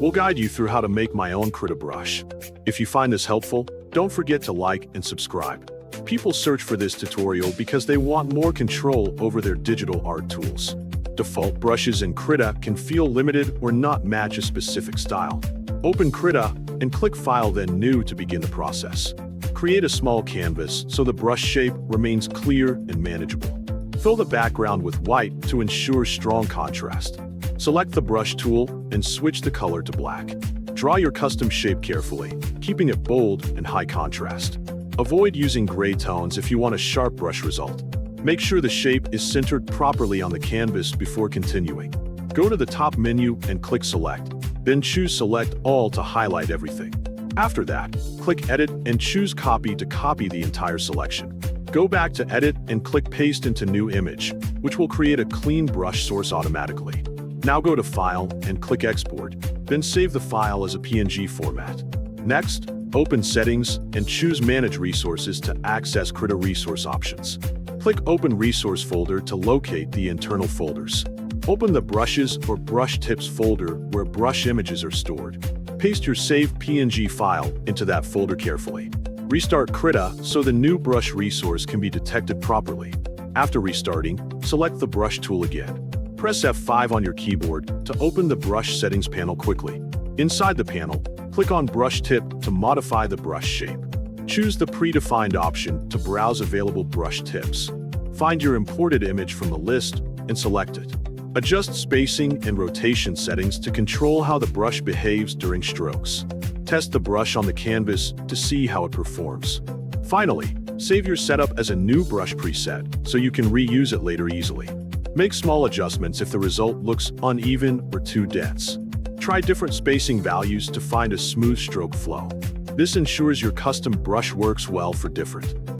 We'll guide you through how to make my own Krita brush. If you find this helpful, don't forget to like and subscribe. People search for this tutorial because they want more control over their digital art tools. Default brushes in Krita can feel limited or not match a specific style. Open Krita and click File then New to begin the process. Create a small canvas so the brush shape remains clear and manageable. Fill the background with white to ensure strong contrast. Select the brush tool and switch the color to black. Draw your custom shape carefully, keeping it bold and high contrast. Avoid using gray tones if you want a sharp brush result. Make sure the shape is centered properly on the canvas before continuing. Go to the top menu and click Select, then choose Select All to highlight everything. After that, click Edit and choose Copy to copy the entire selection. Go back to Edit and click Paste into New Image, which will create a clean brush source automatically. Now go to File and click Export, then save the file as a PNG format. Next, open Settings and choose Manage Resources to access Krita resource options. Click Open Resource folder to locate the internal folders. Open the Brushes or Brush Tips folder where brush images are stored. Paste your saved PNG file into that folder carefully. Restart Krita so the new brush resource can be detected properly. After restarting, select the brush tool again. Press F5 on your keyboard to open the brush settings panel quickly. Inside the panel, click on Brush Tip to modify the brush shape. Choose the Predefined option to browse available brush tips. Find your imported image from the list and select it. Adjust spacing and rotation settings to control how the brush behaves during strokes. Test the brush on the canvas to see how it performs. Finally, save your setup as a new brush preset so you can reuse it later easily. Make small adjustments if the result looks uneven or too dense. Try different spacing values to find a smooth stroke flow. This ensures your custom brush works well for different